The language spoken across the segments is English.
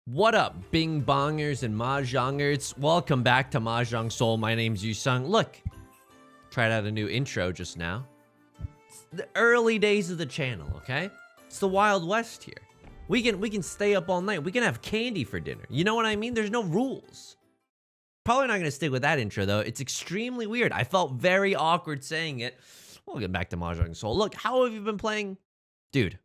What up, bing bongers and mahjongers? Welcome back to Mahjong Soul. My name's Yusong. Look, tried out a new intro just now. It's the early days of the channel, okay? It's the Wild West here. We can stay up all night. We can have candy for dinner. You know what I mean? There's no rules. Probably not gonna stick with that intro though. It's extremely weird. I felt very awkward saying it. Welcome back to Mahjong Soul. Look, how have you been playing? Dude,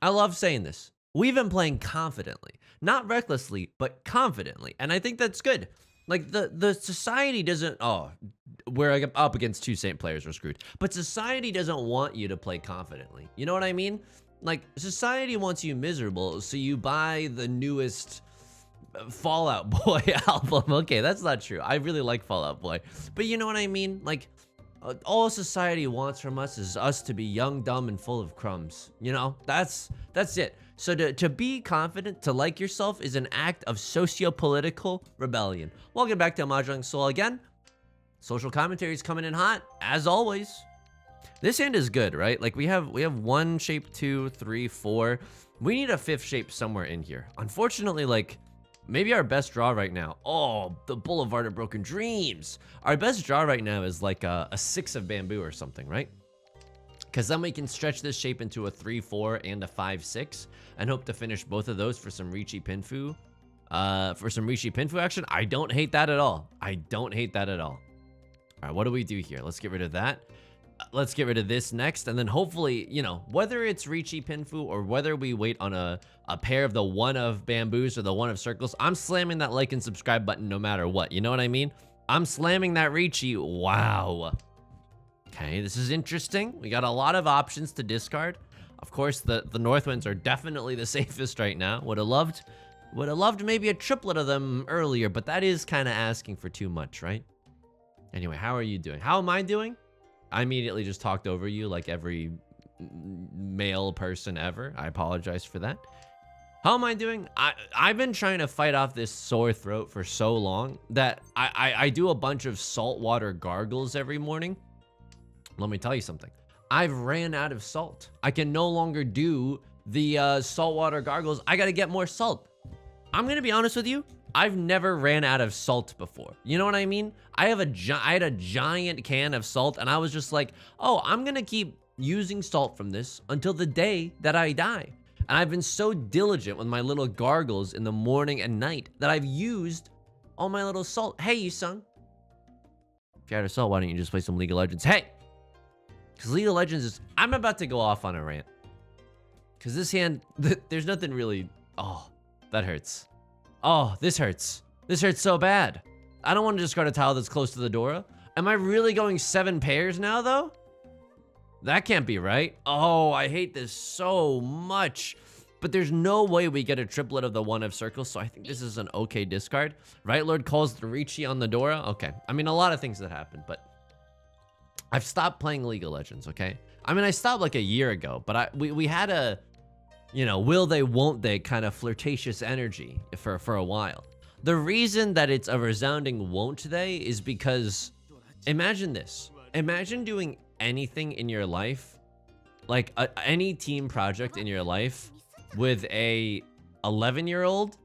I love saying this. We've been playing confidently. Not recklessly, but confidently. And I think that's good. Like, the society doesn't... Oh, we're up against two Saint players, we're screwed. But society doesn't want you to play confidently. You know what I mean? Like, society wants you miserable, so you buy the newest Fall Out Boy album. Okay, that's not true. I really like Fall Out Boy. But you know what I mean? Like, all society wants from us is us to be young, dumb, and full of crumbs. You know? That's it. So to be confident, to like yourself, is an act of socio-political rebellion. Welcome back to Mahjong Soul again. Social commentary is coming in hot, as always. This hand is good, right? Like, we have one shape, 2, 3, 4. We need a fifth shape somewhere in here. Unfortunately, like, maybe our best draw right now. Oh, the Boulevard of Broken Dreams. Our best draw right now is like a 6 of bamboo or something, right? Because then we can stretch this shape into a 3-4 and a 5-6 and hope to finish both of those for some Riichi Pinfu. Action. I don't hate that at all. I don't hate that at all. All right, what do we do here? Let's get rid of that. Let's get rid of this next. And then hopefully, you know, whether it's Riichi Pinfu or whether we wait on a pair of the 1 of bamboos or the 1 of circles, I'm slamming that like and subscribe button no matter what. You know what I mean? I'm slamming that Riichi. Wow. Okay, this is interesting. We got a lot of options to discard. Of course, the Northwinds are definitely the safest right now. Would have loved maybe a triplet of them earlier, but that is kind of asking for too much, right? Anyway, how are you doing? How am I doing? I immediately just talked over you like every male person ever. I apologize for that. How am I doing? I've been trying to fight off this sore throat for so long that I do a bunch of saltwater gargles every morning. Let me tell you something. I've ran out of salt. I can no longer do the saltwater gargles. I gotta get more salt. I'm gonna be honest with you. I've never ran out of salt before. You know what I mean? I had a giant can of salt and I was just like, oh, I'm gonna keep using salt from this until the day that I die. And I've been so diligent with my little gargles in the morning and night that I've used all my little salt. Hey, Yusong. If you're out of salt, why don't you just play some League of Legends? Hey! Because League of Legends is... I'm about to go off on a rant. Because this hand... There's nothing really... Oh, that hurts. Oh, this hurts. This hurts so bad. I don't want to discard a tile that's close to the Dora. Am I really going 7 pairs now, though? That can't be right. Oh, I hate this so much. But there's no way we get a triplet of the 1 of circles, so I think this is an okay discard. Right Lord calls the Riichi on the Dora? Okay. I mean, a lot of things that happen, but... I've stopped playing League of Legends, okay? I mean, I stopped like a year ago, but we had a, you know, will they, won't they kind of flirtatious energy for a while. The reason that it's a resounding won't they is because, imagine this. Imagine doing anything in your life, like any team project in your life with a 11-year-old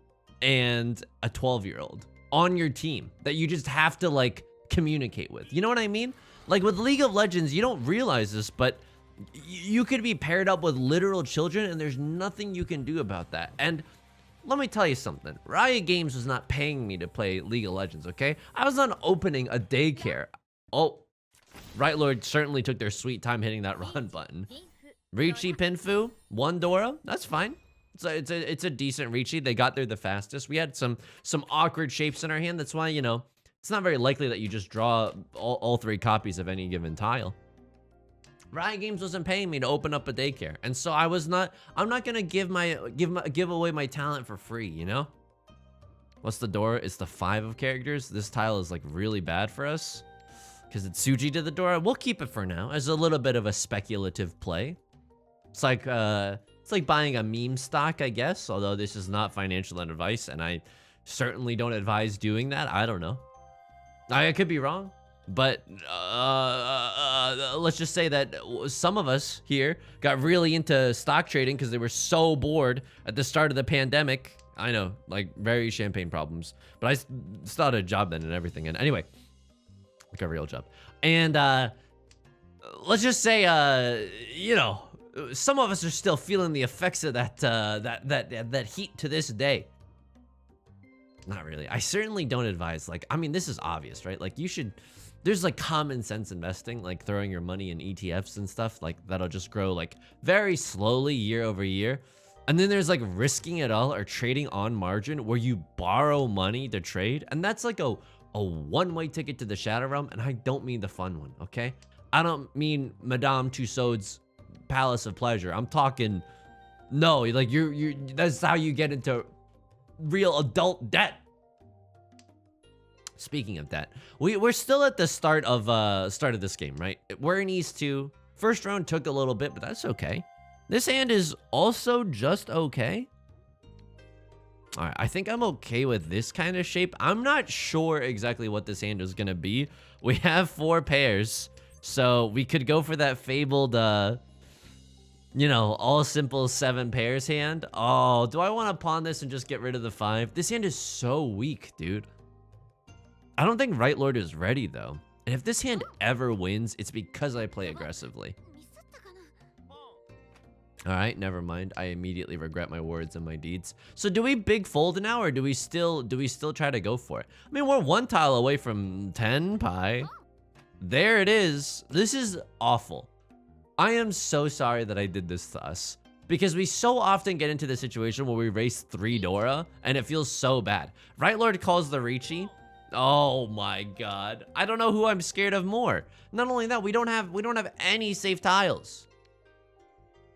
and a 12-year-old on your team that you just have to like communicate with. You know what I mean? Like with League of Legends, you don't realize this, but you could be paired up with literal children and there's nothing you can do about that. And let me tell you something. Riot Games was not paying me to play League of Legends, okay? I was not opening a daycare. Oh, Right Lord certainly took their sweet time hitting that run button. Riichi Pinfu, 1 Dora, that's fine. It's a decent Riichi. They got there the fastest. We had some awkward shapes in our hand. That's why, you know, it's not very likely that you just draw all 3 copies of any given tile. Riot Games wasn't paying me to open up a daycare, and so I'm not gonna give away my talent for free, you know? What's the Dora? It's the 5 of characters. This tile is like really bad for us because it's Suji to the Dora. We'll keep it for now as a little bit of a speculative play. It's like buying a meme stock, I guess, although this is not financial advice, and I certainly don't advise doing that. I don't know. I could be wrong, but let's just say that some of us here got really into stock trading because they were so bored at the start of the pandemic I know, like very champagne problems. But I still had a job then and everything. And anyway, like a real job. And let's just say, you know, some of us are still feeling the effects of that heat to this day. Not really. I certainly don't advise, like, I mean, this is obvious, right? Like, you should, there's like common sense investing, like throwing your money in ETFs and stuff, like that'll just grow like very slowly year over year. And then there's like risking it all or trading on margin where you borrow money to trade. And that's like a one-way ticket to the shadow realm. And I don't mean the fun one, okay? I don't mean Madame Tussauds Palace of Pleasure. I'm talking, no, like you're that's how you get into real adult debt. Speaking of that, we're still at the start of this game, right? We're in East 2. First round took a little bit, but that's okay. This hand is also just okay. All right, I think I'm okay with this kind of shape. I'm not sure exactly what this hand is gonna be. We have 4 pairs, so we could go for that fabled, you know, all simple 7 pairs hand. Oh, do I want to pawn this and just get rid of the 5? This hand is so weak, dude. I don't think Right Lord is ready, though. And if this hand ever wins, it's because I play aggressively. All right, never mind. I immediately regret my words and my deeds. So do we big fold now, or do we still try to go for it? I mean, we're 1 tile away from 10 pi. There it is. This is awful. I am so sorry that I did this to us, because we so often get into the situation where we race 3 Dora and it feels so bad. Right Lord calls the Riichi. Oh my god. I don't know who I'm scared of more. Not only that, we don't have any safe tiles.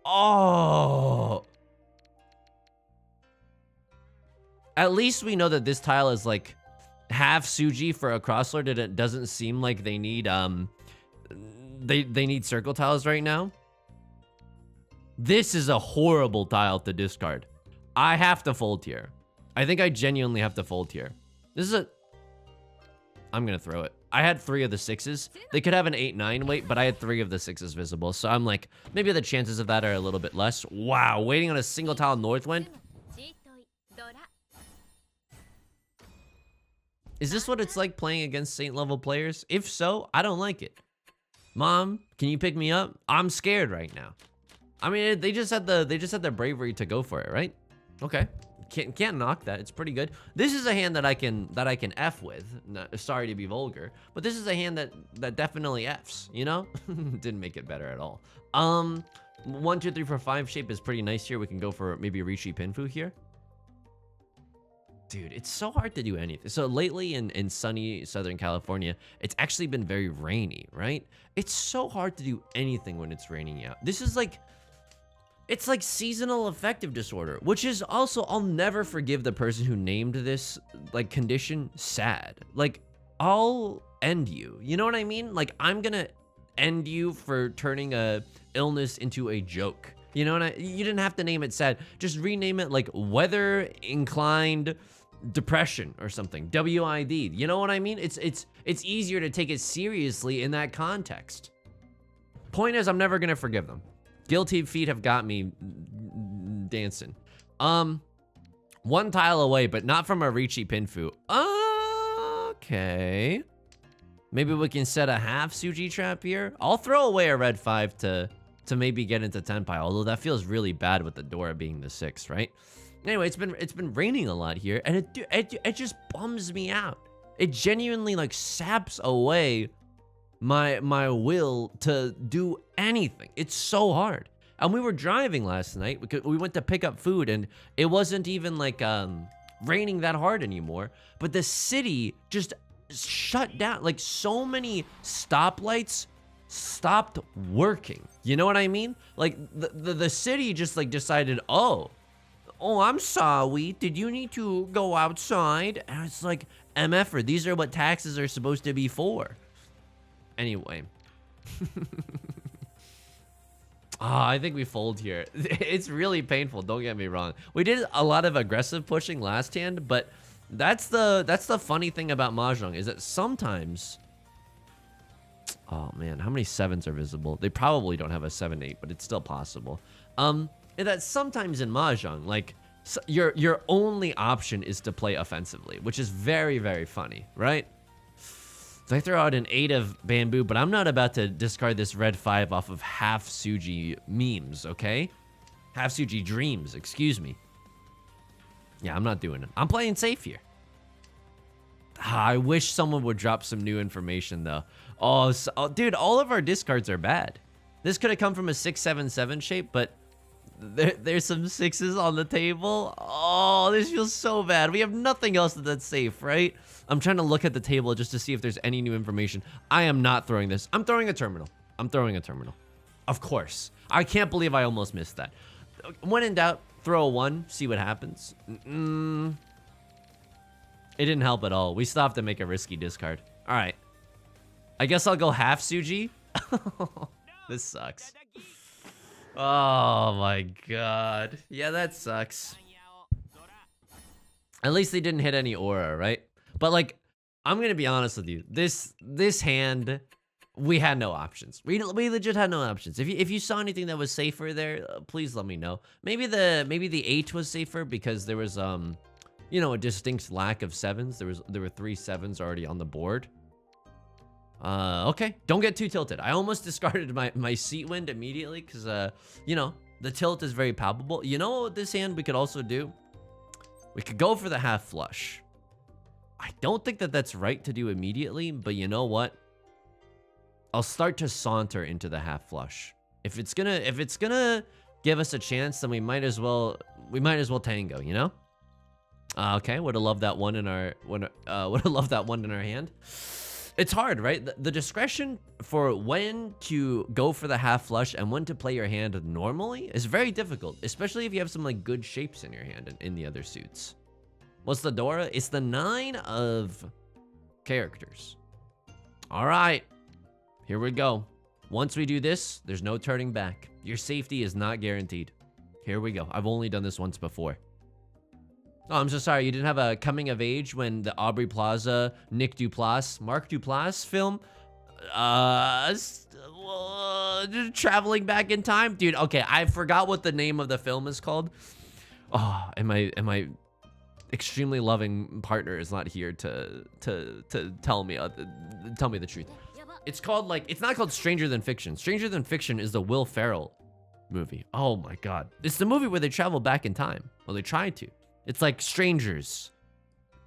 Oh. At least we know that this tile is like half Suji for a crosslord, and it doesn't seem like they need they need circle tiles right now. This is a horrible tile to discard. I have to fold here. I think I genuinely have to fold here. This is a... I'm gonna throw it. I had 3 of the 6s. They could have an 8-9 weight, but I had 3 of the 6s visible. So I'm like, maybe the chances of that are a little bit less. Wow, waiting on a single tile Northwind. Is this what it's like playing against Saint level players? If so, I don't like it. Mom, can you pick me up? I'm scared right now. I mean, they just had the bravery to go for it, right? Okay. Can't knock that. It's pretty good. This is a hand that I can F with. No, sorry to be vulgar, but this is a hand that definitely Fs, you know? Didn't make it better at all. 1, 2, 3, 4, 5 shape is pretty nice here. We can go for maybe Riichi Pinfu here. Dude, it's so hard to do anything. So lately in sunny Southern California, it's actually been very rainy, right? It's so hard to do anything when it's raining out. This is like, it's like seasonal affective disorder, which is also, I'll never forgive the person who named this like condition sad. Like, I'll end you. You know what I mean? Like, I'm gonna end you for turning a illness into a joke. You know what you didn't have to name it sad. Just rename it like weather inclined depression or something. WID. You know what I mean? It's easier to take it seriously in that context. Point is, I'm never gonna forgive them. Guilty feet have got me dancing. 1 tile away, but not from a Riichi Pinfu. Okay. Maybe we can set a half Suji trap here. I'll throw away a red 5 to maybe get into 10 pi, although that feels really bad with the Dora being the 6, right? Anyway, it's been raining a lot here, and it just bums me out. It genuinely like saps away my will to do anything. It's so hard. And we were driving last night because we went to pick up food, and it wasn't even like raining that hard anymore, but the city just shut down. Like, so many stoplights stopped working. You know what I mean? Like the city just like decided, oh, I'm sorry, did you need to go outside? And it's like, MFer, these are what taxes are supposed to be for. Anyway. I think we fold here. It's really painful, don't get me wrong. We did a lot of aggressive pushing last hand, but that's the funny thing about Mahjong, is that sometimes... Oh man, how many 7s are visible? They probably don't have a 7-8, but it's still possible. That sometimes in Mahjong, like So your only option is to play offensively, which is very, very funny, right? So I throw out an 8 of bamboo, but I'm not about to discard this red 5 off of half Suji memes, okay? Half Suji dreams, excuse me. Yeah, I'm not doing it. I'm playing safe here. I wish someone would drop some new information, though. Oh, dude, all of our discards are bad. This could have come from a 6-7-7 shape, but there's some 6s on the table. Oh, this feels so bad. We have nothing else that's safe, right? I'm trying to look at the table just to see if there's any new information. I am not throwing this. I'm throwing a terminal. I'm throwing a terminal. Of course. I can't believe I almost missed that. When in doubt, throw a 1, see what happens. It didn't help at all. We still have to make a risky discard. All right. I guess I'll go half Suji. This sucks. Oh my god. Yeah, that sucks. At least they didn't hit any aura, right? But like, I'm gonna be honest with you. This hand, we had no options. We legit had no options. If you saw anything that was safer there, please let me know. Maybe the 8 was safer because there was you know, a distinct lack of 7s. There were 3 7s already on the board. Okay, don't get too tilted. I almost discarded my seat wind immediately because, you know, the tilt is very palpable. You know what this hand we could also do? We could go for the half flush. I don't think that that's right to do immediately, but you know what? I'll start to saunter into the half flush. If it's gonna give us a chance, then we might as well tango, you know? Okay, would have loved that one in our hand. It's hard, right? The discretion for when to go for the half flush and when to play your hand normally is very difficult, especially if you have some like good shapes in your hand and in the other suits. What's the Dora? It's the 9 of characters. All right, here we go. Once we do this, there's no turning back. Your safety is not guaranteed. Here we go. I've only done this once before. Oh, I'm so sorry. You didn't have a coming of age when the Aubrey Plaza, Mark Duplass film, traveling back in time, dude. Okay, I forgot what the name of the film is called. Oh, and my extremely loving partner is not here to tell me the truth. It's called like, it's not called Stranger Than Fiction. Stranger Than Fiction is the Will Ferrell movie. Oh my god, it's the movie where they travel back in time. Well, they try to. It's like strangers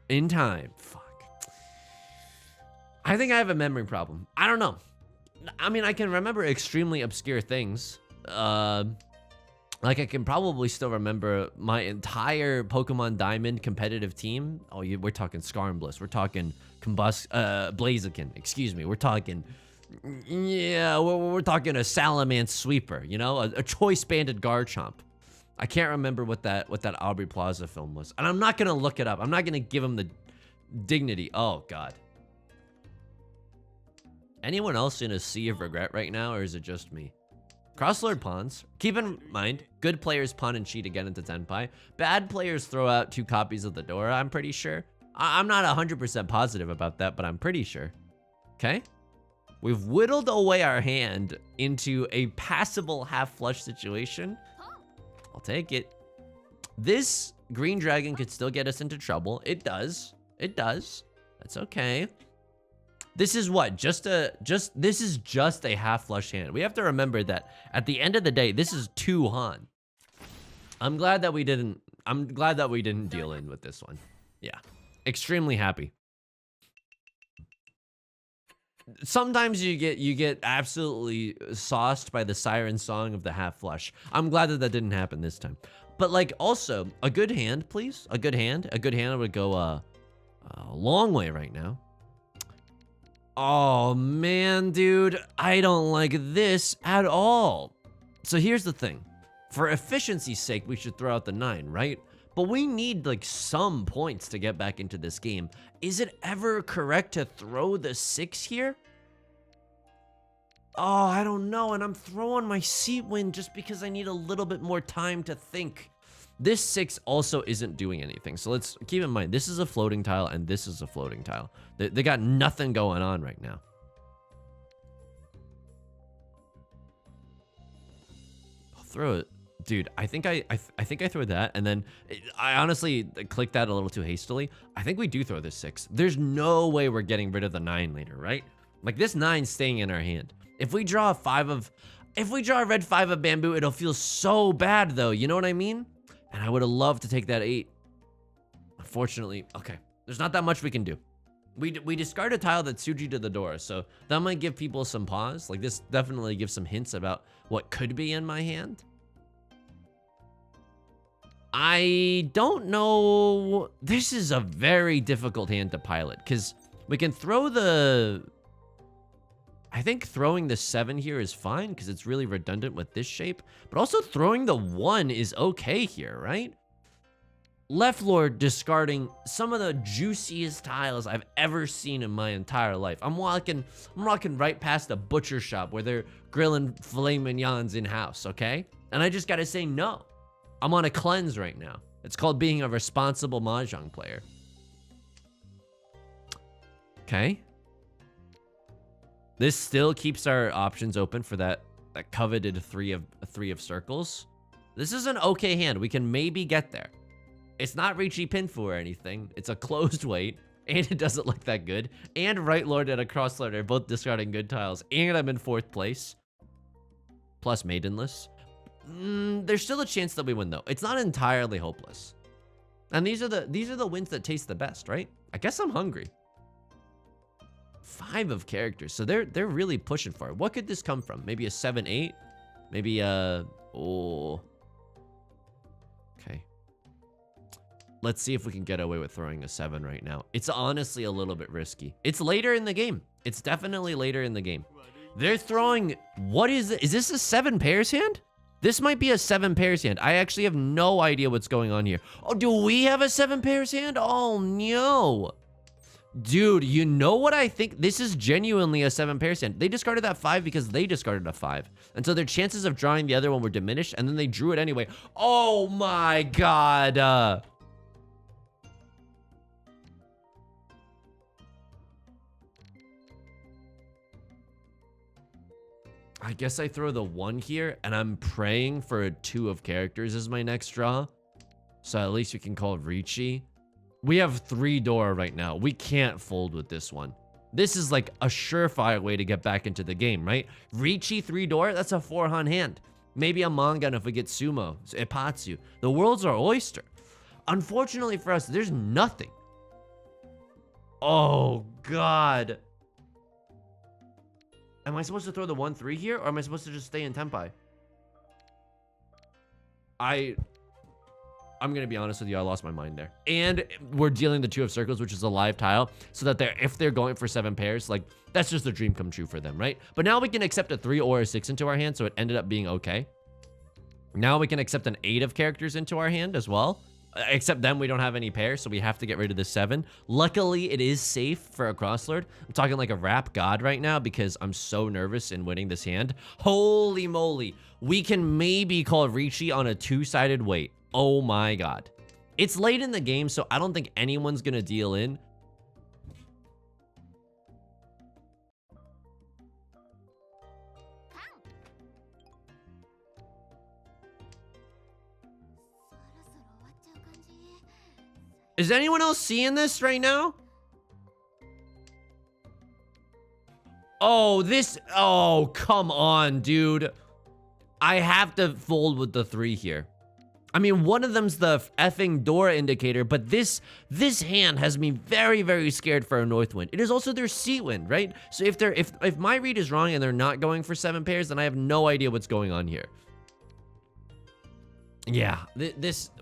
in time. Fuck. I think I have a memory problem. I don't know. I mean, I can remember extremely obscure things. Like I can probably still remember my entire Pokemon Diamond competitive team. Oh, we're talking Skarnbliss. We're talking Blaziken. Excuse me. We're talking, yeah, we're talking a Salamence Sweeper. You know, a choice banded Garchomp. I can't remember what that Aubrey Plaza film was. And I'm not going to look it up. I'm not going to give him the dignity. Oh, God. Anyone else in a sea of regret right now, or is it just me? Crosslord pawns. Keep in mind, good players pawn and cheat again into Tenpai. Bad players throw out 2 copies of the Dora, I'm pretty sure. I'm not 100% positive about that, but I'm pretty sure. Okay? We've whittled away our hand into a passable half flush situation. I'll take it. This green dragon could still get us into trouble. It does. It does. That's okay. This is what? This is just a half flush hand. We have to remember that at the end of the day, this is 2 Han. I'm glad that we didn't deal in with this one. Yeah. Extremely happy. Sometimes you get absolutely sauced by the siren song of the half flush. I'm glad that didn't happen this time. But like also a good hand, please. A good hand would go a long way right now. Oh man, dude, I don't like this at all. So here's the thing. For efficiency's sake, we should throw out the 9, right? But we need like some points to get back into this game. Is it ever correct to throw the 6 here? Oh, I don't know. And I'm throwing my seat wind just because I need a little bit more time to think. This 6 also isn't doing anything. So let's keep in mind, this is a floating tile and this is a floating tile. They got nothing going on right now. I'll throw it. dude, I think I think I throw that, and then I honestly clicked that a little too hastily. I think we do throw this 6. There's no way we're getting rid of the 9 later, right? Like, this 9's staying in our hand. If we draw a red 5 of bamboo, it'll feel so bad, though. You know what I mean? And I would have loved to take that 8. Unfortunately, okay. There's not that much we can do. We discard a tile that's Tsuji to the door, so that might give people some pause. Like, this definitely gives some hints about what could be in my hand. I don't know. This is a very difficult hand to pilot, because we can throw the... I think throwing the 7 here is fine, because it's really redundant with this shape. But also throwing the 1 is okay here, right? Left Lord discarding some of the juiciest tiles I've ever seen in my entire life. I'm walking right past a butcher shop where they're grilling filet mignons in-house, okay? And I just gotta say no. I'm on a cleanse right now. It's called being a responsible Mahjong player. Okay. This still keeps our options open for that coveted three of circles. This is an okay hand. We can maybe get there. It's not Riichi Pinfu or anything. It's a closed weight, and it doesn't look that good. And Right Lord and a Cross Lord are both discarding good tiles, and I'm in 4th place. Plus Maidenless. There's still a chance that we win, though. It's not entirely hopeless. And these are the wins that taste the best, right? I guess I'm hungry. 5 of characters, so they're really pushing for it. What could this come from? Maybe a 7-8? Maybe oh. Okay. Let's see if we can get away with throwing a 7 right now. It's honestly a little bit risky. It's later in the game. It's definitely later in the game. They're throwing, what is it? Is this a 7 pairs hand? This might be a 7 pairs hand. I actually have no idea what's going on here. Oh, do we have a 7 pairs hand? Oh, no. Dude, you know what I think? This is genuinely a 7 pairs hand. They discarded that 5 because they discarded a 5. And so their chances of drawing the other one were diminished, and then they drew it anyway. Oh my god. I guess I throw the 1 here, and I'm praying for a 2 of characters as my next draw. So at least we can call Riichi. We have 3 door right now. We can't fold with this one. This is like a surefire way to get back into the game, right? Riichi 3 door, that's a 4-han hand. Maybe a Mangan if we get Sumo, Ipatsu. The world's our oyster. Unfortunately for us, there's nothing. Oh, God. Am I supposed to throw the 1-3 here, or am I supposed to just stay in Tenpai? I'm gonna be honest with you, I lost my mind there. And we're dealing the 2 of circles, which is a live tile, so that if they're going for 7 pairs, like, that's just a dream come true for them, right? But now we can accept a 3 or a 6 into our hand, so it ended up being okay. Now we can accept an 8 of characters into our hand as well. Except then we don't have any pairs, so we have to get rid of the 7. Luckily, it is safe for a crosslord. I'm talking like a rap god right now because I'm so nervous in winning this hand. Holy moly. We can maybe call Riichi on a 2-sided weight. Oh my god. It's late in the game, so I don't think anyone's gonna deal in. Is anyone else seeing this right now? Oh, come on, dude. I have to fold with the 3 here. I mean, one of them's the effing door indicator, but this hand has me very, very scared for a north wind. It is also their seat wind, right? So if my read is wrong and they're not going for 7 pairs, then I have no idea what's going on here. Yeah,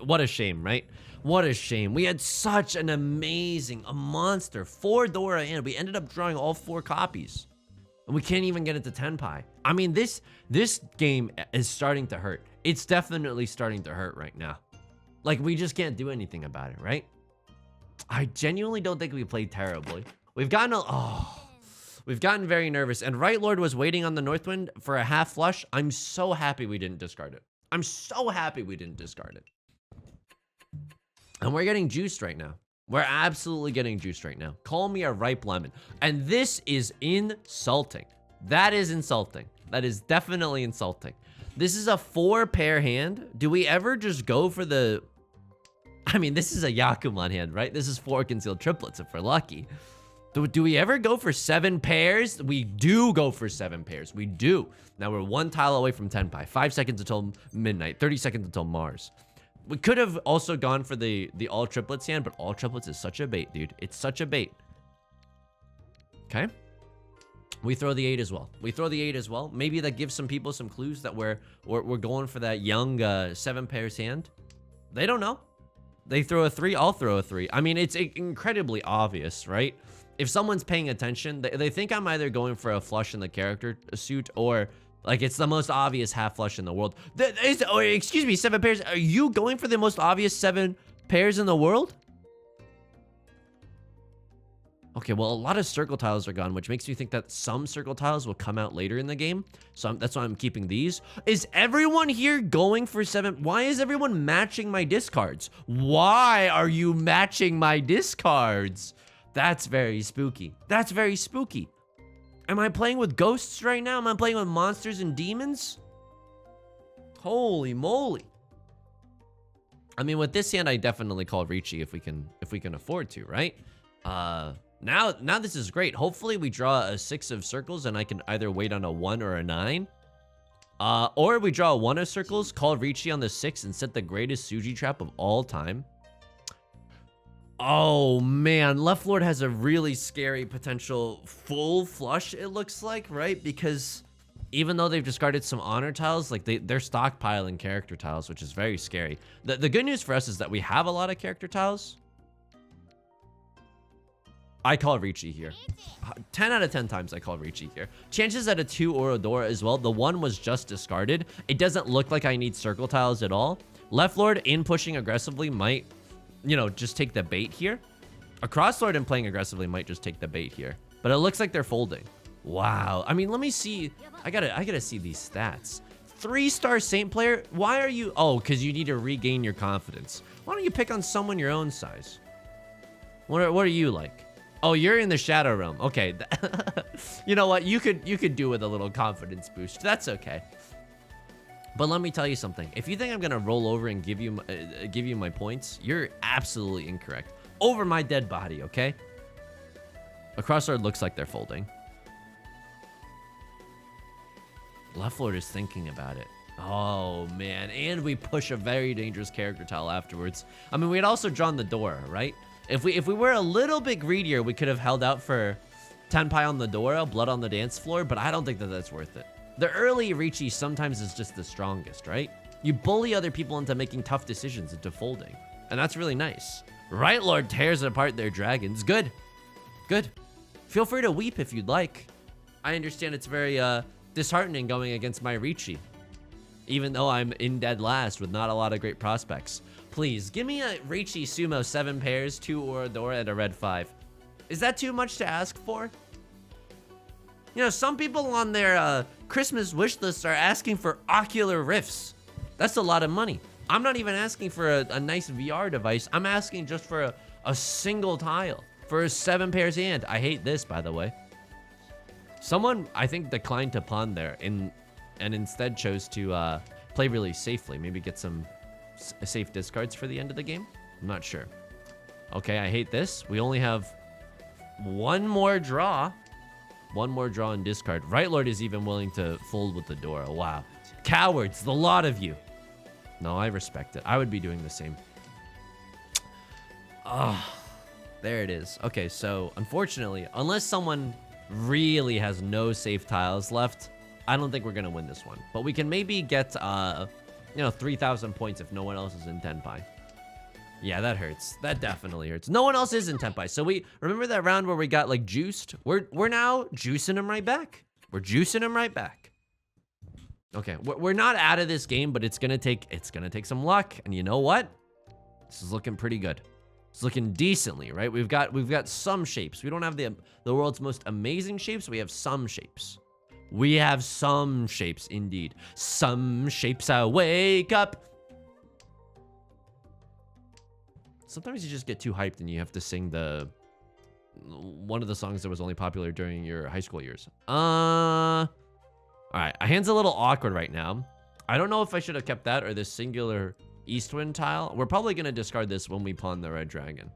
what a shame, right? What a shame. We had such an amazing, a monster 4 Dora hand. We ended up drawing all 4 copies. And we can't even get it to Tenpai. I mean, this game is starting to hurt. It's definitely starting to hurt right now. Like, we just can't do anything about it, right? I genuinely don't think we played terribly. We've gotten very nervous. And Right Lord was waiting on the Northwind for a half flush. I'm so happy we didn't discard it. I'm so happy we didn't discard it. And we're getting juiced right now. We're absolutely getting juiced right now. Call me a ripe lemon. And this is insulting. That is insulting. That is definitely insulting. This is a 4-pair hand. Do we ever just go for the... I mean, this is a Yakuman hand, right? This is 4 concealed triplets if we're lucky. Do we ever go for 7 pairs? We do go for 7 pairs. We do. Now we're 1 tile away from Tenpai. 5 seconds until midnight. 30 seconds until Mars. We could have also gone for the all triplets hand, but all triplets is such a bait, dude. It's such a bait. Okay. We throw the 8 as well. We throw the 8 as well. Maybe that gives some people some clues that we're going for that young 7 pairs hand. They don't know. They throw a 3, I'll throw a 3. I mean, it's incredibly obvious, right? If someone's paying attention, they think I'm either going for a flush in the character suit or like it's the most obvious half flush in the world. Excuse me, 7 pairs. Are you going for the most obvious 7 pairs in the world? Okay, well, a lot of circle tiles are gone, which makes me think that some circle tiles will come out later in the game. So that's why I'm keeping these. Is everyone here going for 7? Why is everyone matching my discards? Why are you matching my discards? That's very spooky. That's very spooky. Am I playing with ghosts right now? Am I playing with monsters and demons? Holy moly. I mean, with this hand, I definitely call Riichi if we can afford to, right? Now this is great. Hopefully we draw a 6 of circles and I can either wait on a 1 or a 9. Or we draw a 1 of circles, call Riichi on the 6 and set the greatest Suji trap of all time. Oh man, Left Lord has a really scary potential full flush, it looks like, right? Because even though they've discarded some honor tiles, like they're stockpiling character tiles, which is very scary. The good news for us is that we have a lot of character tiles. I call Riichi here. 10 out of 10 times I call Riichi here. Chances at a 2 or a door as well. The 1 was just discarded. It doesn't look like I need circle tiles at all. Left Lord in pushing aggressively might, you know, just take the bait here. A Cross Lord in playing aggressively might just take the bait here. But it looks like they're folding. Wow. I mean, let me see. I gotta see these stats. 3-star Saint player. Why are you? Oh, because you need to regain your confidence. Why don't you pick on someone your own size? What are you like? Oh, you're in the Shadow Realm. Okay. You know what? You could do with a little confidence boost. That's okay. But let me tell you something. If you think I'm gonna roll over and give you my points, you're absolutely incorrect. Over my dead body, okay? A Crossguard looks like they're folding. Left Lord is thinking about it. Oh man, and we push a very dangerous character tile afterwards. I mean, we had also drawn the door, right? If we were a little bit greedier, we could have held out for Tenpai on the Dora, Blood on the Dance Floor, but I don't think that that's worth it. The early Riichi sometimes is just the strongest, right? You bully other people into making tough decisions, into folding, and that's really nice. Right Lord tears apart their dragons. Good. Good. Feel free to weep if you'd like. I understand it's very disheartening going against my Riichi, even though I'm in dead last with not a lot of great prospects. Please, give me a Riichi Sumo 7 pairs, 2 Oradora, and a red 5. Is that too much to ask for? You know, some people on their Christmas wish lists are asking for ocular rifts. That's a lot of money. I'm not even asking for a nice VR device. I'm asking just for a single tile, for a 7 pairs hand. I hate this, by the way. Someone, I think, declined to pawn there and instead chose to play really safely. Maybe get some safe discards for the end of the game. I'm not sure. Okay, I hate this. We only have one more draw. One more draw and discard. Right Lord is even willing to fold with the Dora. Wow. Cowards, the lot of you. No, I respect it. I would be doing the same. Oh, there it is. Okay, so unfortunately, unless someone really has no safe tiles left, I don't think we're going to win this one. But we can maybe get, 3,000 points if no one else is in Tenpai. Yeah, that hurts. That definitely hurts. No one else is in Tenpai. So we remember that round where we got like juiced? We're now juicing him right back. We're juicing him right back. Okay, we're not out of this game, but it's gonna take some luck. And you know what? This is looking pretty good. It's looking decently, right? We've got some shapes. We don't have the world's most amazing shapes. We have some shapes. We have some shapes indeed. Some shapes I wake up. Sometimes you just get too hyped and you have to sing one of the songs that was only popular during your high school years. All right, our hand's a little awkward right now. I don't know if I should have kept that or this singular east wind tile. We're probably going to discard this when we pawn the red dragon.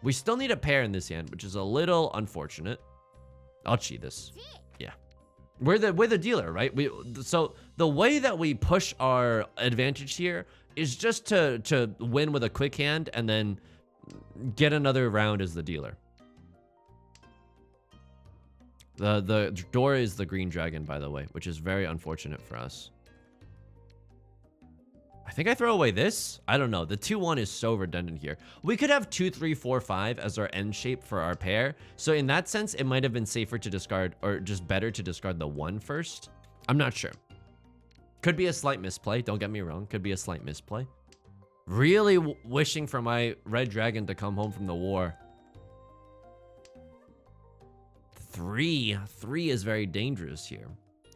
We still need a pair in this hand, which is a little unfortunate. I'll cheat this. Yeah. We're the dealer, right? So the way that we push our advantage here is just to win with a quick hand and then get another round as the dealer. The door is the green dragon, by the way, which is very unfortunate for us. I think I throw away this. I don't know. The 2-1 is so redundant here. We could have 2, 3, 4, 5 as our end shape for our pair. So in that sense, it might have been safer to discard, or just better to discard the 1 first. I'm not sure. Could be a slight misplay. Don't get me wrong. Could be a slight misplay. Really wishing for my red dragon to come home from the war. 3 is very dangerous here.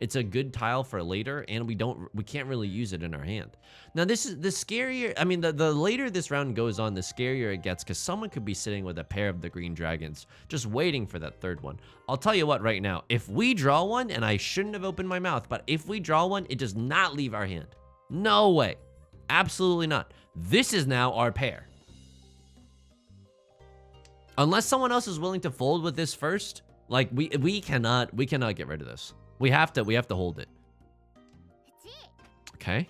It's a good tile for later, and we can't really use it in our hand. Now this is the scarier. I mean, the later this round goes on, the scarier it gets, because someone could be sitting with a pair of the green dragons, just waiting for that third one. I'll tell you what, right now, if we draw one, and I shouldn't have opened my mouth, but if we draw one, it does not leave our hand. No way, absolutely not. This is now our pair. Unless someone else is willing to fold with this first, like we cannot get rid of this. We have to hold it. Okay.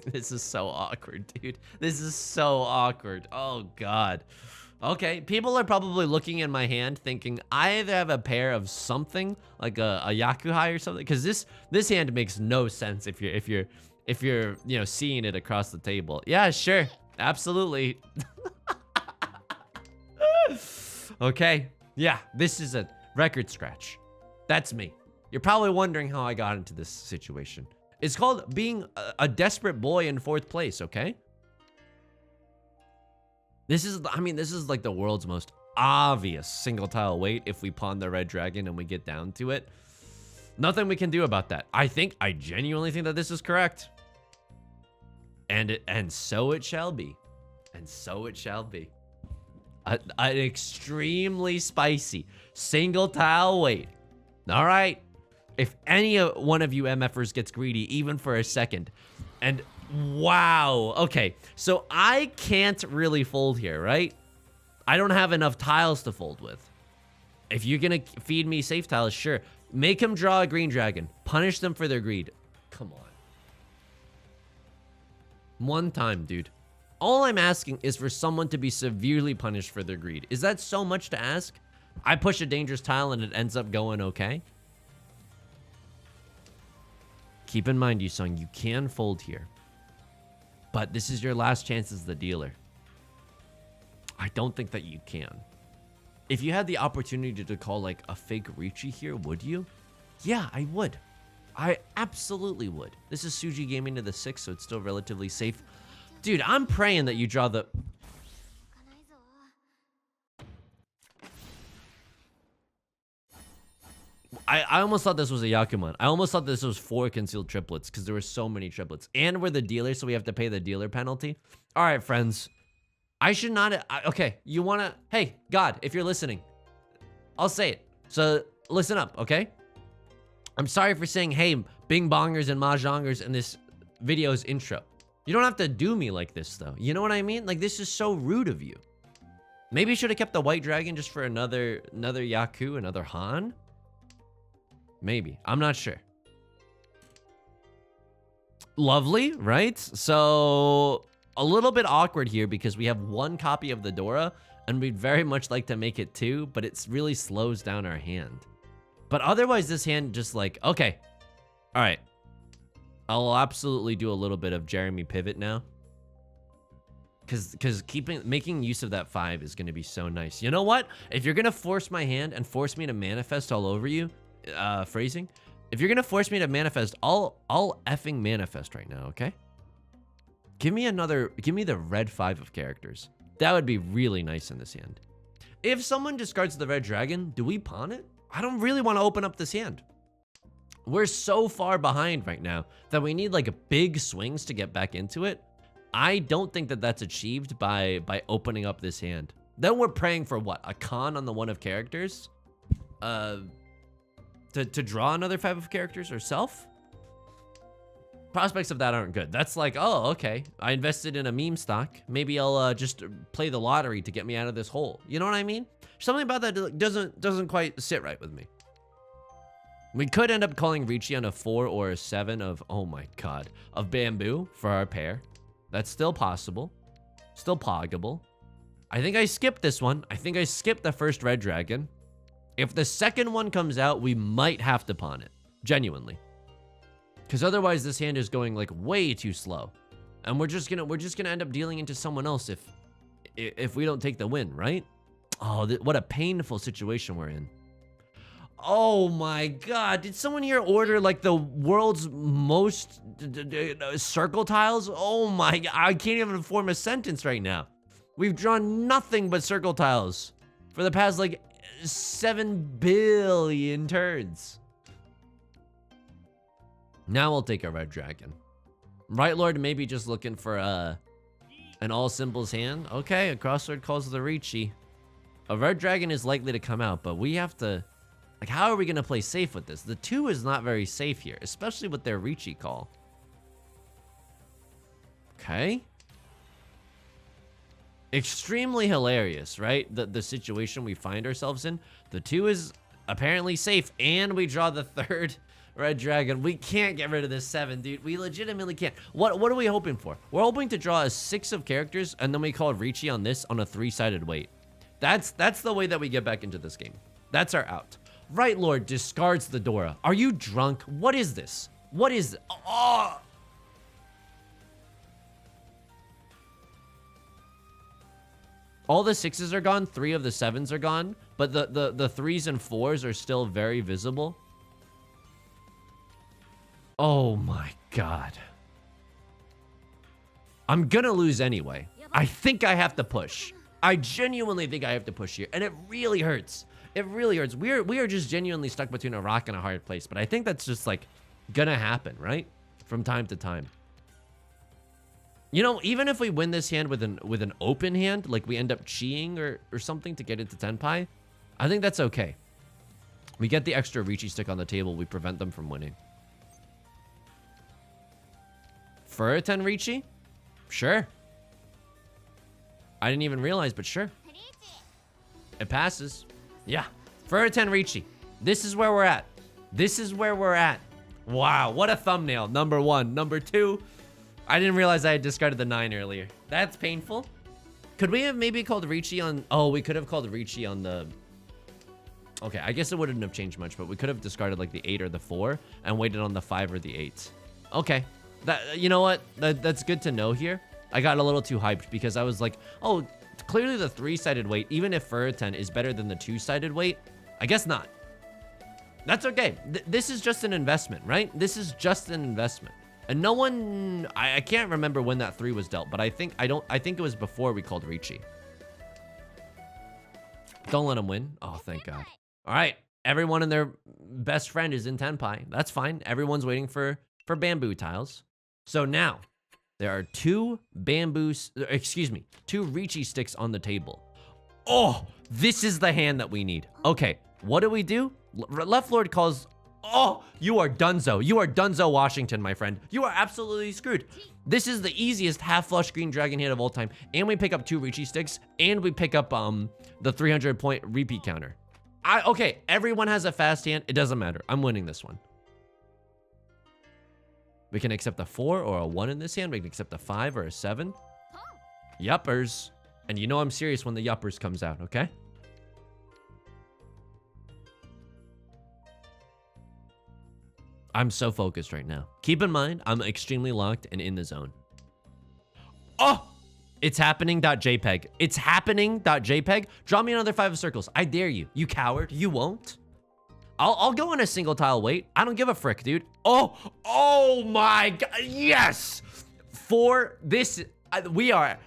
This is so awkward, dude. This is so awkward. Oh god. Okay, people are probably looking in my hand thinking I either have a pair of something like a Yakuza or something, because this hand makes no sense if you're you know, seeing it across the table. Yeah, sure. Absolutely. Okay. Yeah, this is a record scratch. That's me. You're probably wondering how I got into this situation. It's called being a desperate boy in 4th place, okay? This is like the world's most obvious single tile wait if we pawn the red dragon and we get down to it. Nothing we can do about that. I genuinely think that this is correct. And so it shall be. And so it shall be. An extremely spicy single tile wait. All right. If any one of you MFers gets greedy, even for a second, and wow. Okay, so I can't really fold here, right? I don't have enough tiles to fold with. If you're gonna feed me safe tiles, sure. Make them draw a green dragon. Punish them for their greed. Come on. One time, dude. All I'm asking is for someone to be severely punished for their greed. Is that so much to ask? I push a dangerous tile and it ends up going okay. Keep in mind, Yusong, you can fold here. But this is your last chance as the dealer. I don't think that you can. If you had the opportunity to call like a fake Riichi here, would you? Yeah, I would. I absolutely would. This is Suji Gaming to the 6, so it's still relatively safe. Dude, I'm praying that you draw the... I almost thought this was a Yakuman. I almost thought this was 4 concealed triplets because there were so many triplets. And we're the dealer, so we have to pay the dealer penalty. All right, friends. I should not... okay, you want to... Hey, God, if you're listening, I'll say it. So listen up, okay? I'm sorry for saying, hey, bing bongers and mahjongers in this video's intro. You don't have to do me like this, though. You know what I mean? Like, this is so rude of you. Maybe you should have kept the white dragon just for another Yaku, another Han. Maybe. I'm not sure. Lovely, right? So, a little bit awkward here because we have 1 copy of the Dora, and we'd very much like to make it 2, but it really slows down our hand. But otherwise, this hand just like, okay. All right. I'll absolutely do a little bit of Jeremy pivot now. Because making use of that 5 is going to be so nice. You know what? If you're going to force my hand and force me to manifest all over you, phrasing, if you're going to force me to manifest, I'll effing manifest right now, okay? Give me the red 5 of characters. That would be really nice in this hand. If someone discards the red dragon, do we pawn it? I don't really want to open up this hand. We're so far behind right now that we need like big swings to get back into it. I don't think that that's achieved by opening up this hand. Then we're praying for what? A con on the 1 of characters? to draw another 5 of characters herself? Prospects of that aren't good. That's like, oh, okay. I invested in a meme stock. Maybe I'll just play the lottery to get me out of this hole. You know what I mean? Something about that doesn't quite sit right with me. We could end up calling Riichi on a 4 or a 7 of, oh my god, of bamboo for our pair. That's still possible. Still poggable. I think I skipped this one. I think I skipped the first red dragon. If the second one comes out, we might have to pawn it. Genuinely. Because otherwise this hand is going like way too slow. And we're just gonna end up dealing into someone else if we don't take the win, right? Oh, what a painful situation we're in. Oh my god, did someone here order like the world's most circle tiles? Oh my god, I can't even form a sentence right now. We've drawn nothing but circle tiles for the past like 7 billion turns. Now we'll take a red dragon. Right Lord maybe just looking for an all symbols hand. Okay, a crossword calls the Riichi. A red dragon is likely to come out, but we have to, like, how are we gonna play safe with this? The 2 is not very safe here, especially with their Riichi call. Okay. Extremely hilarious, right? The situation we find ourselves in. The 2 is apparently safe, and we draw the 3rd red dragon. We can't get rid of this 7, dude. We legitimately can't. What are we hoping for? We're hoping to draw a 6 of characters, and then we call Riichi on this on a 3-sided weight. That's the way that we get back into this game. That's our out. Right Lord discards the Dora. Are you drunk? What is this? What is... Oh! All the 6s are gone. 3 of the 7s are gone. But the 3s and 4s are still very visible. Oh my god. I'm gonna lose anyway. I think I have to push. I genuinely think I have to push here. And it really hurts. It really hurts. We are just genuinely stuck between a rock and a hard place. But I think that's just like gonna happen, right? From time to time. You know, even if we win this hand with an open hand, like we end up cheating or something to get into Tenpai, I think that's okay. We get the extra Riichi stick on the table. We prevent them from winning. For a 10 Riichi? Sure. I didn't even realize, but sure. It passes. Yeah. For a 10 Riichi. This is where we're at. This is where we're at. Wow, what a thumbnail. Number 1. Number 2. I didn't realize I had discarded the 9 earlier. That's painful. Could we have maybe called Riichi on... Oh, we could have called Riichi on the... Okay, I guess it wouldn't have changed much, but we could have discarded like the 8 or the 4 and waited on the 5 or the 8. Okay. You know what? That's good to know here. I got a little too hyped because I was like, oh, clearly the 3-sided weight, even if for a 10 is better than the 2-sided weight, I guess not. That's okay. This is just an investment, right? This is just an investment. And no one, I can't remember when that 3 was dealt, but I think it was before we called Riichi. Don't let him win. Oh, thank God. All right. Everyone and their best friend is in Tenpai. That's fine. Everyone's waiting for bamboo tiles. So now there are 2 Riichi sticks on the table. Oh, this is the hand that we need. Okay. What do? Left Lord calls... Oh, you are dunzo. You are dunzo Washington, my friend. You are absolutely screwed. This is the easiest half-flush green dragon hand of all time. And we pick up 2 Riichi sticks. And we pick up the 300-point repeat counter. Okay, everyone has a fast hand. It doesn't matter. I'm winning this one. We can accept a 4 or a 1 in this hand. We can accept a 5 or a 7. Yuppers. And you know I'm serious when the yuppers comes out, okay? I'm so focused right now. Keep in mind, I'm extremely locked and in the zone. Oh! It's happening.jpg. It's happening.jpg. Draw me another 5 of circles. I dare you. You coward. You won't. I'll go in a single tile wait. I don't give a frick, dude. Oh my God. Yes! For this, we are...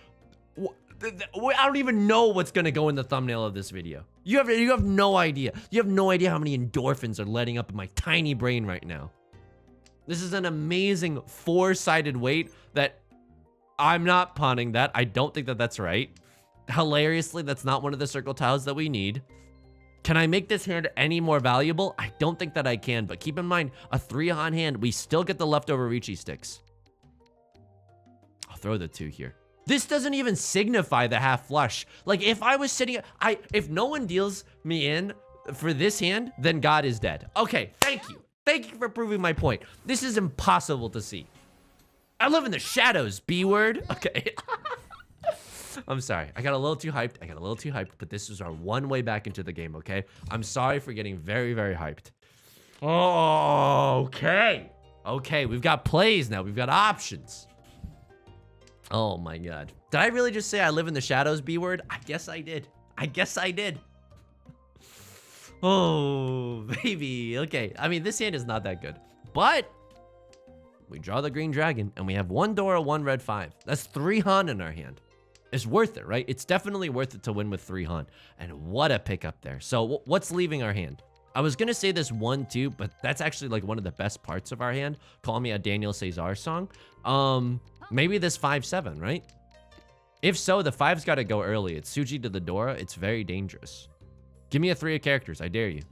I don't even know what's gonna go in the thumbnail of this video. You have no idea. You have no idea how many endorphins are letting up in my tiny brain right now. This is an amazing 4-sided weight that I'm not pawning that. I don't think that that's right. Hilariously, that's not one of the circle tiles that we need. Can I make this hand any more valuable? I don't think that I can, but keep in mind, a 3-Han hand, we still get the leftover Riichi sticks. I'll throw the 2 here. This doesn't even signify the half flush. Like, if I was sitting, if no one deals me in for this hand, then God is dead. Okay, thank you. Thank you for proving my point. This is impossible to see. I live in the shadows, B-word. Okay. I'm sorry. I got a little too hyped. But this is our one way back into the game, okay? I'm sorry for getting very, very hyped. Oh, okay. Okay, we've got plays now. We've got options. Oh my God. Did I really just say I live in the shadows, B-word? I guess I did. Oh, baby. Okay. I mean, this hand is not that good. But we draw the green dragon, and we have 1 Dora, 1 red 5. That's 3 Han in our hand. It's worth it, right? It's definitely worth it to win with 3 Han. And what a pickup there. So what's leaving our hand? I was going to say this 1-2, but that's actually like one of the best parts of our hand. Call me a Daniel Cesar song. Maybe this 5-7, right? If so, the 5's got to go early. It's Tsuji to the Dora. It's very dangerous. Give me a 3 of characters. I dare you.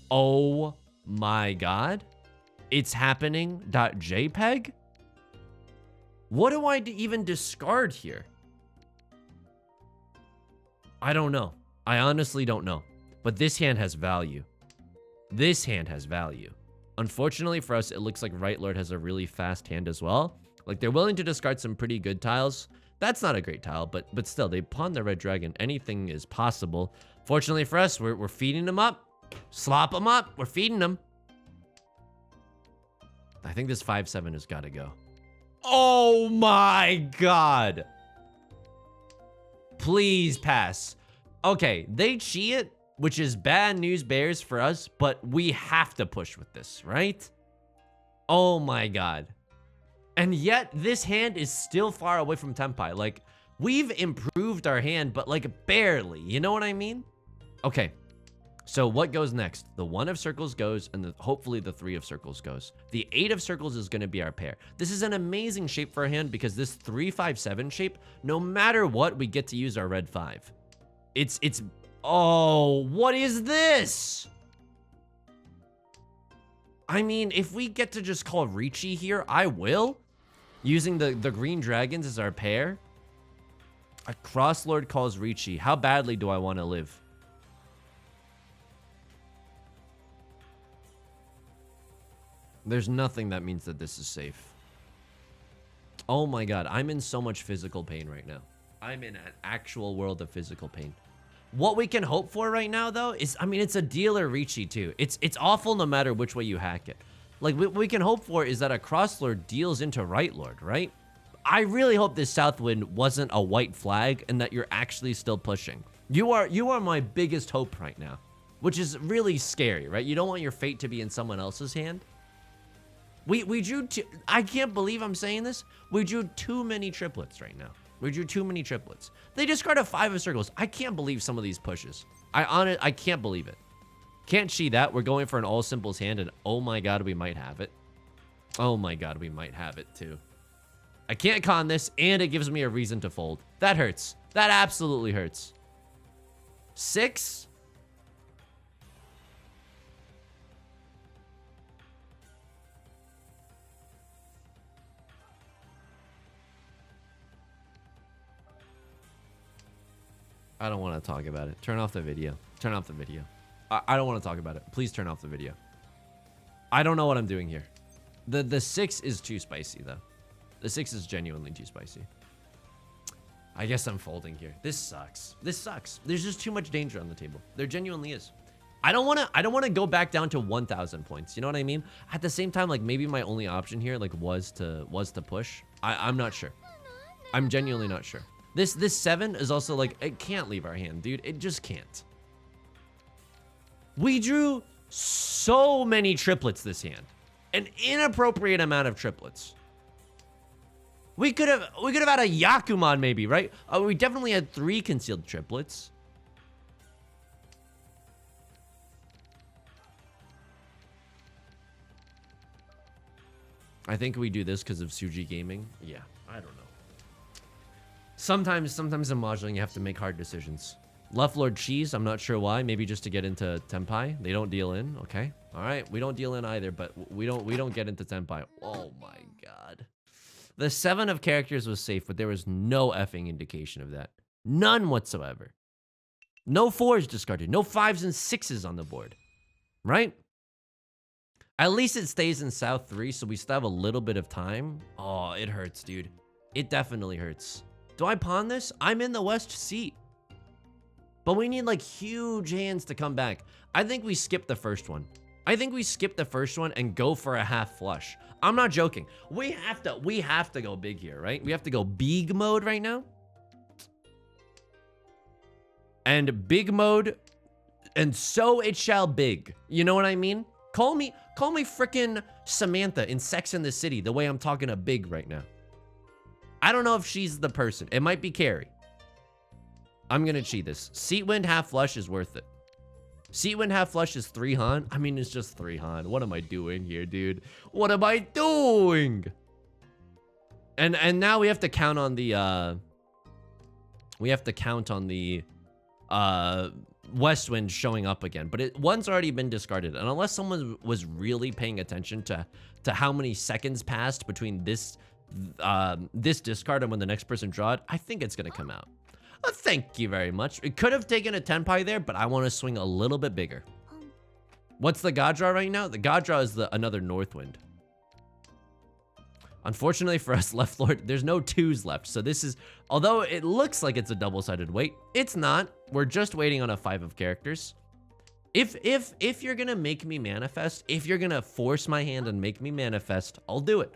Oh my God. It's happening. .jpeg? What do I even discard here? I don't know. I honestly don't know. But this hand has value. This hand has value. Unfortunately for us, it looks like Right Lord has a really fast hand as well. Like, they're willing to discard some pretty good tiles. That's not a great tile, but still, they pawn the red dragon. Anything is possible. Fortunately for us, we're feeding them up. Slop them up. We're feeding them. I think this 5-7 has got to go. Oh my God. Please pass. Okay, they cheat it, which is bad news bears for us, but we have to push with this, right? Oh my God. And yet, this hand is still far away from Tenpai. Like, we've improved our hand, but like barely. You know what I mean? Okay. So what goes next? The 1 of circles goes, and hopefully the 3 of circles goes. The 8 of circles is going to be our pair. This is an amazing shape for our hand because this 3-5-7 shape, no matter what, we get to use our red 5. Oh, what is this? I mean, if we get to just call Riichi here, I will. Using the green dragons as our pair. A Crosslord calls Riichi. How badly do I want to live? There's nothing that means that this is safe. Oh my God, I'm in so much physical pain right now. I'm in an actual world of physical pain. What we can hope for right now, though, is, I mean, it's a dealer Riichi, too. It's awful no matter which way you hack it. Like, what we can hope for is that a Crosslord deals into Right Lord, right? I really hope this Southwind wasn't a white flag and that you're actually still pushing. You are my biggest hope right now, which is really scary, right? You don't want your fate to be in someone else's hand. We drew I can't believe I'm saying this. We drew too many triplets right now. We drew too many triplets. They discard a 5 of circles. I can't believe some of these pushes. I can't believe it. Can't see that. We're going for an all simples hand, and oh my God, we might have it. Oh my God, we might have it too. I can't con this, and it gives me a reason to fold. That hurts. That absolutely hurts. 6? I don't want to talk about it. Turn off the video. Turn off the video. I don't want to talk about it. Please turn off the video. I don't know what I'm doing here. The 6 is too spicy, though. The 6 is genuinely too spicy. I guess I'm folding here. This sucks. This sucks. There's just too much danger on the table. There genuinely is. I don't want to go back down to 1,000 points. You know what I mean? At the same time, like, maybe my only option here, like, was to push. I'm not sure. I'm genuinely not sure. This 7 is also like, it can't leave our hand, dude. It just can't. We drew so many triplets this hand. An inappropriate amount of triplets. We could have had a Yakuman maybe, right? We definitely had 3 concealed triplets. I think we do this because of Tsuji Gaming. Yeah, I don't know. Sometimes in Mahjong you have to make hard decisions. Left Lord Cheese, I'm not sure why. Maybe just to get into Tenpai. They don't deal in. Okay. All right. We don't deal in either, but we don't get into Tenpai. Oh my god. The 7 of characters was safe, but there was no effing indication of that. None whatsoever. No 4s discarded. No 5s and 6s on the board. Right? At least it stays in South 3, so we still have a little bit of time. Oh, it hurts, dude. It definitely hurts. Do I pawn this? I'm in the West seat. But we need like huge hands to come back. I think we skip the first one. I think we skip the first one and go for a half flush. I'm not joking. We have to go big here, right? We have to go big mode right now. And big mode, and so it shall big. You know what I mean? Call me frickin' Samantha in Sex and the City, the way I'm talking to Big right now. I don't know if she's the person. It might be Carrie. I'm gonna cheat this. Seat wind half flush is worth it. Seat wind half flush is 3 Han. I mean, it's just 3 Han. What am I doing here, dude? What am I doing? And now we have to count on the West Wind showing up again, but one's already been discarded, and unless someone was really paying attention to how many seconds passed between this discard and when the next person draw it, I think it's gonna come out. Thank you very much. It could have taken a Tenpai there, but I want to swing a little bit bigger. What's the God draw right now? The God draw is another North Wind. Unfortunately for us, Left Lord, there's no 2s left. So this is, although it looks like it's a double-sided weight, it's not. We're just waiting on a 5 of characters. If you're gonna make me manifest, if you're gonna force my hand and make me manifest, I'll do it.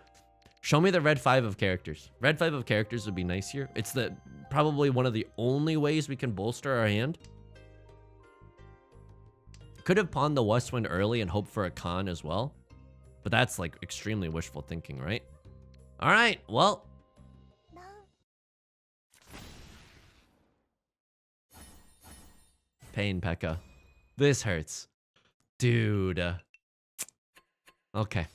Show me the red 5 of characters. Red 5 of characters would be nice here. It's probably one of the only ways we can bolster our hand. Could have pawned the West Wind early and hope for a con as well. But that's like extremely wishful thinking, right? All right, well. Pain, Pekka. This hurts. Dude. Okay.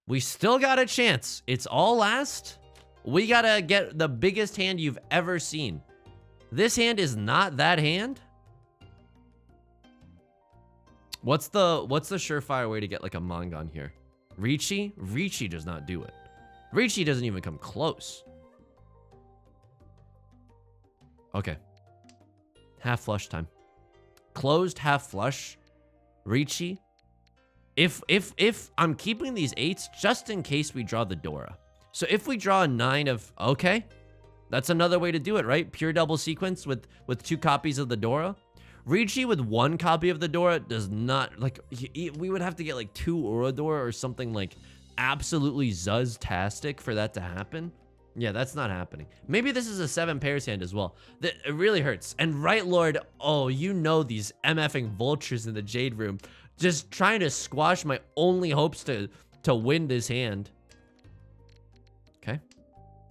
We still got a chance. It's all last. We gotta get the biggest hand you've ever seen. This hand is not that hand. What's the surefire way to get like a Mangon here? Riichi? Riichi does not do it. Riichi doesn't even come close. Okay. Half flush time. Closed half flush. Riichi. If I'm keeping these 8s just in case we draw the Dora. So if we draw a 9 of, okay, that's another way to do it, right? Pure double sequence with 2 copies of the Dora. Riichi with 1 copy of the Dora does not, like, we would have to get like 2 Oradora or something like absolutely Zuz-tastic for that to happen. Yeah, that's not happening. Maybe this is a 7 pairs hand as well. It really hurts. And Right Lord, oh, you know these MFing vultures in the Jade Room just trying to squash my only hopes to win this hand. Okay.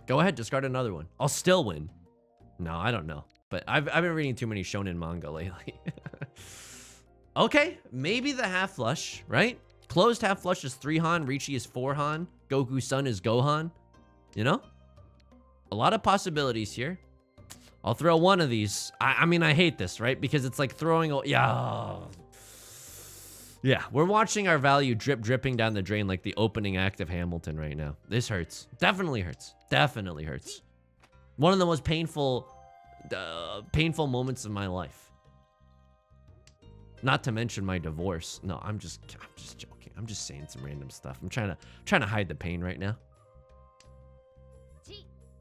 Go ahead, discard another one. I'll still win. No, I don't know. But I've been reading too many shonen manga lately. Okay, maybe the half flush, right? Closed half flush is 3 Han, Riichi is 4 Han, Goku's son is Gohan. You know? A lot of possibilities here. I'll throw one of these. I mean, I hate this, right? Because it's like throwing, yeah, we're watching our value dripping down the drain like the opening act of Hamilton right now. This hurts. Definitely hurts. Definitely hurts. One of the most painful moments of my life. Not to mention my divorce. No, I'm just joking. I'm just saying some random stuff. I'm trying to hide the pain right now.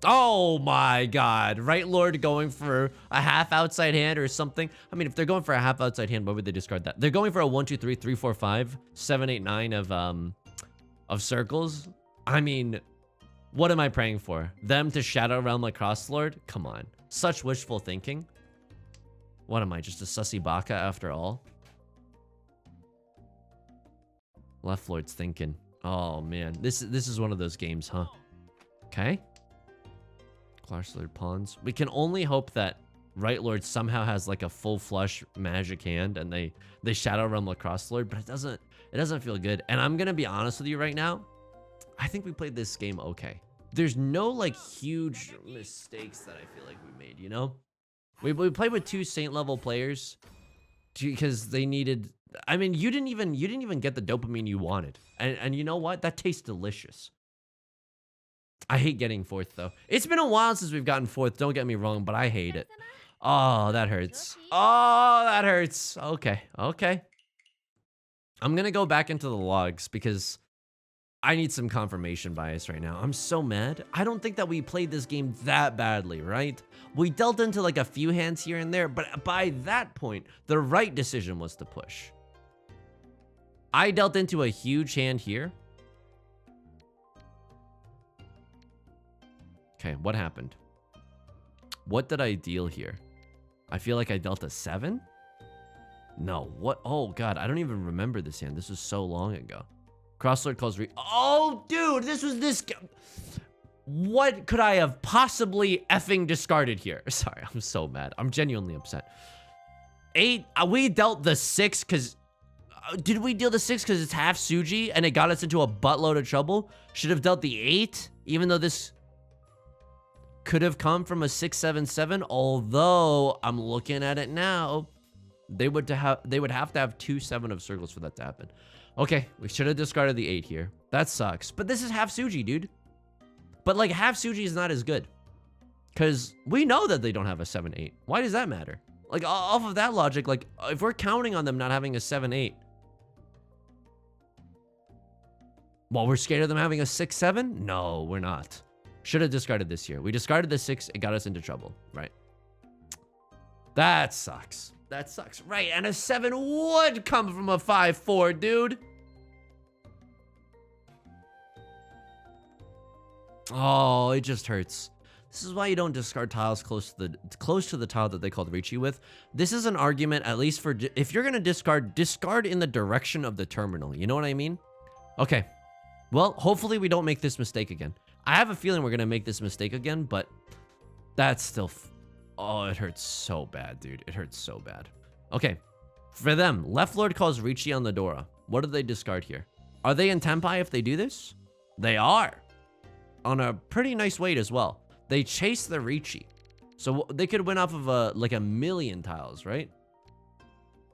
Oh my god. Right Lord going for a half outside hand or something. I mean, if they're going for a half outside hand, why would they discard that? They're going for a 1, 2, 3, 3, 4, 5, 7, 8, 9 of circles. I mean, what am I praying for? Them to Shadow Realm like Cross Lord? Come on. Such wishful thinking. What am I, just a sussy baka after all? Left Lord's thinking. Oh man, this is one of those games, huh? Okay. Clash Lord pawns. We can only hope that Right Lord somehow has like a full flush magic hand and they Shadow Realm Lacrosse Lord, but it doesn't feel good. And I'm gonna be honest with you right now. I think we played this game okay. There's no like huge mistakes that I feel like we made, you know? We played with 2 Saint level players because they needed. I mean, you didn't even get the dopamine you wanted, and you know what? That tastes delicious. I hate getting 4th though. It's been a while since we've gotten 4th. Don't get me wrong, but I hate it. Oh, that hurts. Oh, that hurts. Okay, okay. I'm gonna go back into the logs because I need some confirmation bias right now. I'm so mad. I don't think that we played this game that badly, right? We dealt into like a few hands here and there, but by that point, the right decision was to push. I dealt into a huge hand here. Okay, what happened? What did I deal here? I feel like I dealt a 7? No, what? Oh God, I don't even remember this hand. This was so long ago. Crosslord calls oh, dude, this was this. What could I have possibly effing discarded here? Sorry, I'm so mad. I'm genuinely upset. 8, we dealt the 6 because, did we deal the 6 because it's half Suji and it got us into a buttload of trouble? Should have dealt the 8, even though this could have come from a 6-7-7. Although I'm looking at it now, they would have to have 2 7 of circles for that to happen. Okay, we should have discarded the 8 here. That sucks. But this is half Suji, dude. But like half Suji is not as good. Because we know that they don't have a 7-8. Why does that matter? Like off of that logic, like if we're counting on them not having a 7-8. Well, we're scared of them having a 6-7? No, we're not. Should have discarded this here. We discarded the 6. It got us into trouble, right? That sucks. That sucks. Right, and a 7 would come from a 5-4, dude. Oh, it just hurts. This is why you don't discard tiles close to the tile that they called Riichi with. This is an argument, at least for if you're gonna discard in the direction of the terminal. You know what I mean? Okay. Well, hopefully we don't make this mistake again. I have a feeling we're gonna make this mistake again, but that's still. Oh, it hurts so bad, dude. It hurts so bad. Okay. For them, Left Lord calls Riichi on the Dora. What do they discard here? Are they in Tenpai if they do this? They are. On a pretty nice weight as well. They chase the Riichi. So they could win off of like a million tiles, right?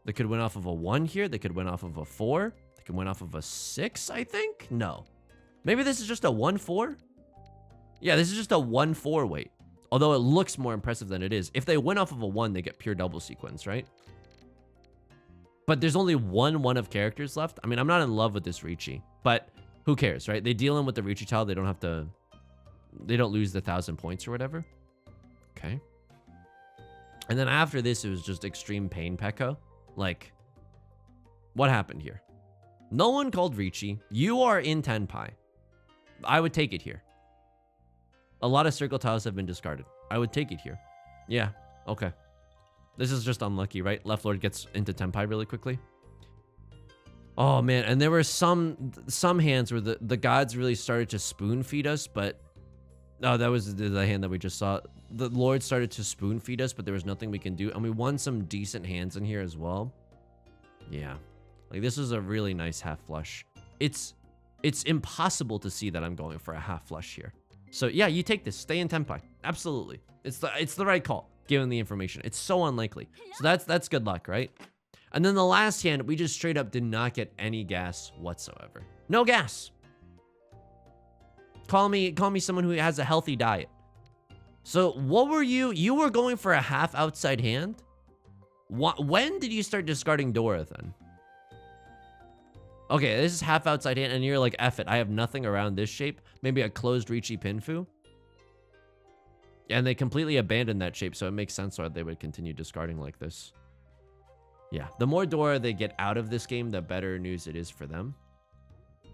They could win off of a 1 here. They could win off of a 4. They could win off of a 6, I think? No. Maybe this is just a 1-4? Yeah, this is just a 1-4 weight. Although it looks more impressive than it is. If they win off of a 1, they get pure double sequence, right? But there's only 1 of characters left. I mean, I'm not in love with this Riichi, but who cares, right? They deal in with the Riichi tile. They don't have to, they don't lose the 1,000 points or whatever. Okay. And then after this, it was just extreme pain Pekko. Like, what happened here? No one called Riichi. You are in Tenpai. I would take it here. A lot of circle tiles have been discarded. I would take it here. Yeah, okay. This is just unlucky, right? Left Lord gets into Tenpai really quickly. Oh, man. And there were some hands where the gods really started to spoon feed us, but... Oh, that was the hand that we just saw. The Lord started to spoon feed us, but there was nothing we can do. And we won some decent hands in here as well. Yeah. Like, this is a really nice half flush. It's impossible to see that I'm going for a half flush here. So yeah, you take this. Stay in Tenpai. Absolutely. It's the right call, given the information. It's so unlikely. So that's good luck, right? And then the last hand, we just straight up did not get any gas whatsoever. No gas. Call me someone who has a healthy diet. So what were you? You were going for a half outside hand? When did you start discarding Dora then? Okay, this is half outside hand, and you're like, F it. I have nothing around this shape. Maybe a closed Riichi Pinfu. And they completely abandoned that shape, so it makes sense why they would continue discarding like this. Yeah, the more Dora they get out of this game, the better news it is for them.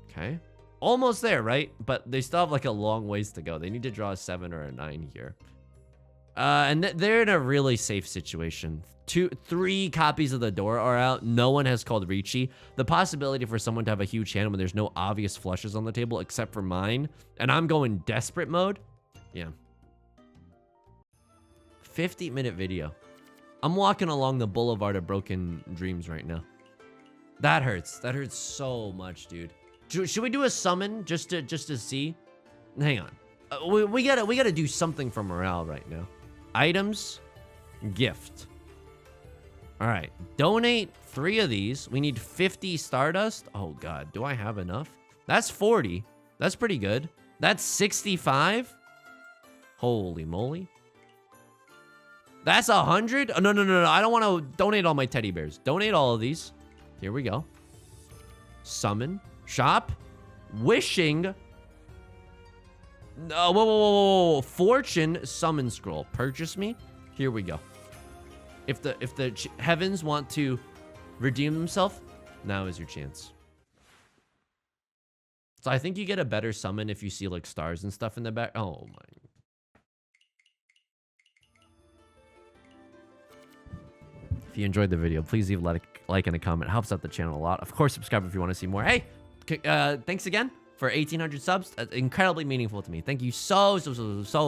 Okay. Almost there, right? But they still have like a long ways to go. They need to draw a 7 or a 9 here. And they're in a really safe situation. 3 copies of the Dora are out. No one has called Riichi. The possibility for someone to have a huge hand when there's no obvious flushes on the table except for mine, and I'm going desperate mode. Yeah. 50-minute video. I'm walking along the boulevard of broken dreams right now. That hurts. That hurts so much, dude. Should we do a summon just to see? Hang on. We gotta do something for morale right now. Items. gift. All right, donate 3 of these. We need 50 Stardust. Oh God, do I have enough? That's 40. That's pretty good. That's 65. Holy moly. That's 100. Oh, no. I don't want to donate all my teddy bears. Donate all of these. Here we go. Summon. Shop. Wishing. No, whoa. Fortune summon scroll. Purchase me. Here we go. If the heavens want to redeem themselves, now is your chance. So I think you get a better summon if you see like stars and stuff in the back. Oh my. If you enjoyed the video, please leave a like and a comment. It helps out the channel a lot. Of course, subscribe if you want to see more. Hey, thanks again for 1,800 subs. That's incredibly meaningful to me. Thank you so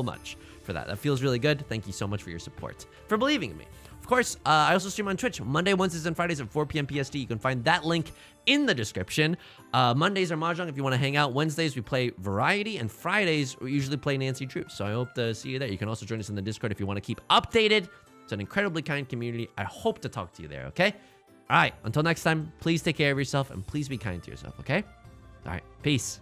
much for that. That feels really good. Thank you so much for your support, for believing in me. Of course, I also stream on Twitch Monday, Wednesdays, and Fridays at 4 p.m. PST. You can find that link in the description. Mondays are Mahjong if you want to hang out. Wednesdays, we play Variety. And Fridays, we usually play Nancy Drew. So I hope to see you there. You can also join us in the Discord if you want to keep updated. It's an incredibly kind community. I hope to talk to you there, okay? All right, until next time, please take care of yourself and please be kind to yourself, okay? All right, peace.